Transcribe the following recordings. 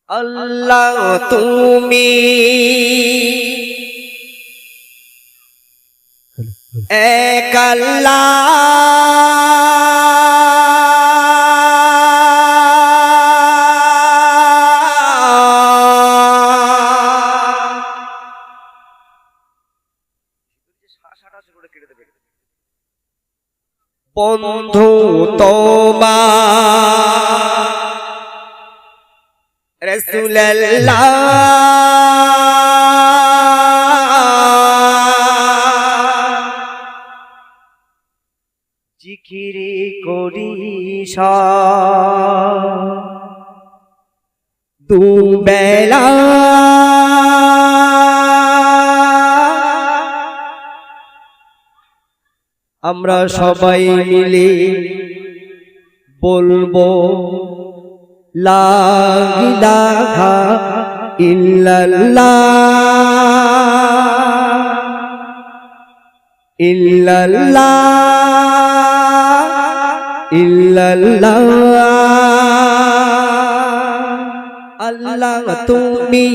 আল্লাহ তুমি এক বন্ধু তোমার রাসূলুল্লাহ জিকির করি দুবেলা আমরা সবাই মিলে বলবো লা ইলাহা ইল্লাল্লাহ ইল্লাল্লাহ ইল্লাল্লাহ আল্লাহ তুমি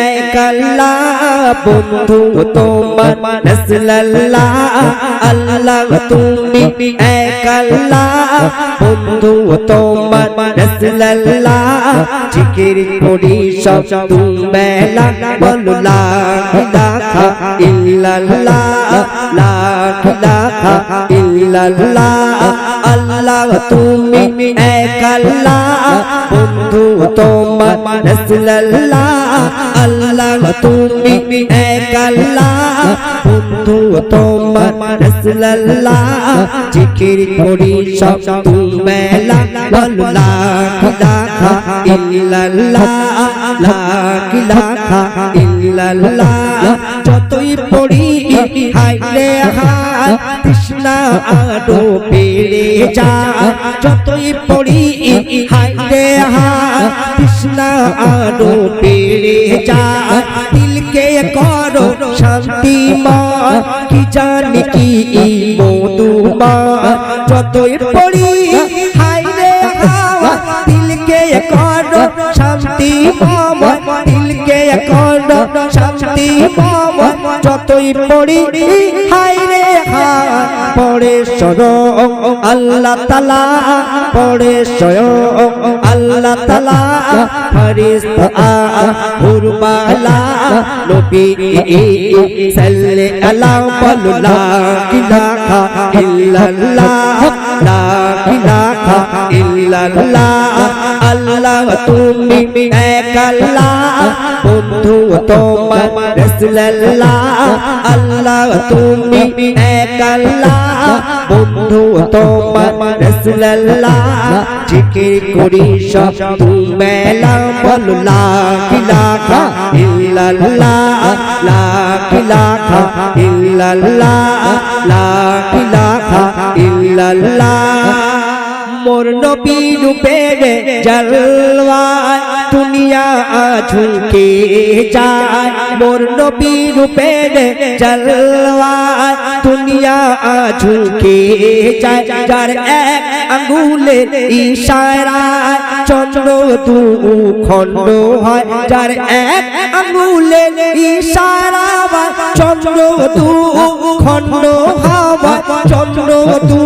এক আল্লাহ বন্ধু তোমার রাসূলুল্লাহ আল্লাহ তুমি এক আল্লাহ বন্ধু তোমার রাসূলুল্লাহ জিকির করি সব দুবেলা বলো লা ইলাহা ইল্লাল্লাহ লা ইলাহা ইল্লাল্লাহ আল্লাহ তুমি এক আল্লাহ বন্ধু তোমার রাসূলুল্লাহ আল্লাহ তুমি এক আল্লাহ বন্ধু তোমার রাসূলুল্লাহ জিকির করি সব দুবেলা বলো লা ইলাহা ইল্লাল্লাহ লা ইলাহা ইল্লাল্লাহ যতই পড়ি হায় রে হায় তৃষ্ণা আরো বেড়ে যায় যতই পড়ি হায় রে হায় তৃষ্ণা আরো বেড়ে যায় দিলকে করো শান্তিময় কি জানি কি মধুময় যতই পড়ি হায় রে হায় দিলকে করো শান্তিময় দিলকে করো শান্তিময় যতই পড়ি হায় রে হায় পড়ে স্বয়ং আল্লাহ তাআলা পড়ে স্বয়ং আল্লাহ তাআলা ফেরেশতা হুরমালা নবী সাল্লাল্লাহু আলাইহি লা ইলাহা ইল্লাল্লাহ লা ইলাহা ইল্লাল্লাহ আল্লাহ তুমি এক আল্লাহ বন্ধু তোমার রাসূলুল্লাহ আল্লাহ তুমি এক আল্লাহ বন্ধু তোমার রাসূলুল্লাহ জিকির করি সব দুবেলা বলো লা ইলাহা ইল্লাল্লাহ লা ইলাহা ইল্লাল্লাহ লা ইলাহা ইল্লাল্লাহ মোর নবী রূপের জলওয়ায় দুনিয়া ঝুঁকে যায় মোর নবী রূপের জলওয়ায় দুনিয়া ঝুঁকে যায় যার এক আঙ্গুলের ইশারায় চন্দ্র দু খণ্ড হয় যার এক আঙ্গুলের ইশারায় চন্দ্র দু খণ্ড হয় চন্দ্র দু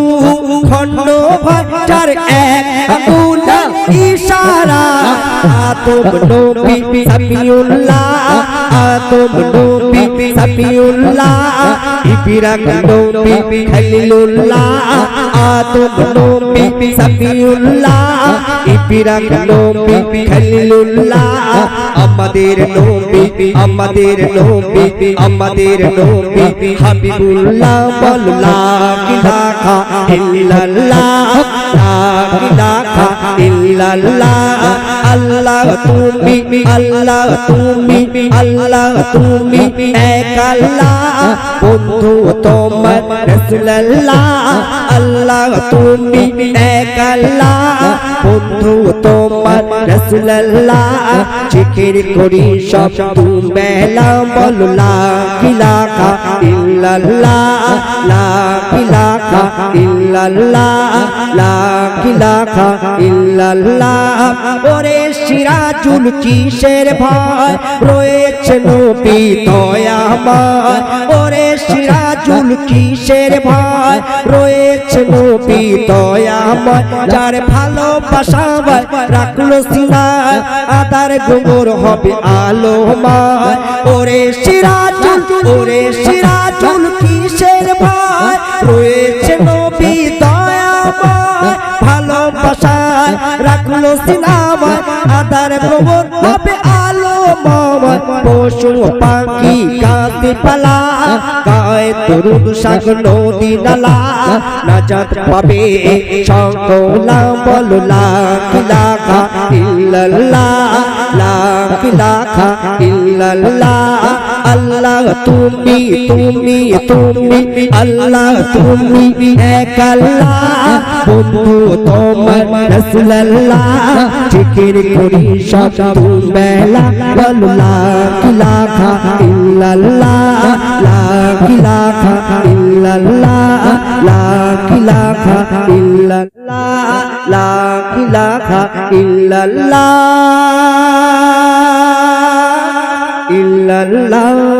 খণ্ড হয় যার এক আঙ্গুলের ইশারা আতম নবী সাফিউল্লাহ আতম নবী সাফিউল্লাহ ইব্রাহিম নবী খলিলুল্লাহ আতম নবী সাফিউল্লাহ ইব্রাহিম নবী খলিলুল্লাহ আমাদের নবী আমাদের নবী আমাদের নবী হাবিবুল্লাহ বলো লা ইলাহা ইল্লাল্লাহ লা ইলাহা ইল্লাল্লাহ আল্লাহ তুমি আল্লাহ তুমি আল্লাহ তুমি এক আল্লাহ বন্ধু তোমার রাসূলুল্লাহ আল্লাহ তুমি এক আল্লাহ বন্ধু তোমার রাসূলুল্লাহ জিকির করি সব দুবেলা বলো লা ইলাহা ইল্লাল্লাহ ইল্লাল্লাহ লা ইলাহা ইল্লাল্লাহ লা ইলাহা ইল্লাল্লাহ ওরে সিরাজুল কিসের ভয় রয়েছে নবী দয়াময় ওরে সিরাজুল কিসের ভয় রয়েছে নবী দয়াময় যার ভালোবাসায় রাখলো সিনায় আদার গোবর হবে আলোময় ওরে সিরাজুল কিসের ভয় রয়েছে নবী দয়াময় ভালোবাসায় রাখলো সিনায় আদার গোবর হবে আলোময় পশু পাখি গাছপালা গায়ে তরুণ শাক নদী নালা নাজাত পাবে সকলা বলো লা ইলাহা ইল্লাল্লাহ লা ইলাহা ইল্লাল্লাহ আল্লাহ তুমি আল্লাহ তুমি এক আল্লাহ বন্ধু তোমার রাসূলুল্লাহ জিকির করি সব বেলা বলো লা ইলাহা ইল্লাল্লাহ লা ইলাহা ইল্লাল্লাহ লা ইলাহা ইল্লাল্লাহ লা ইলাহা ইল্লাল্লাহ ইল্লাল্লাহ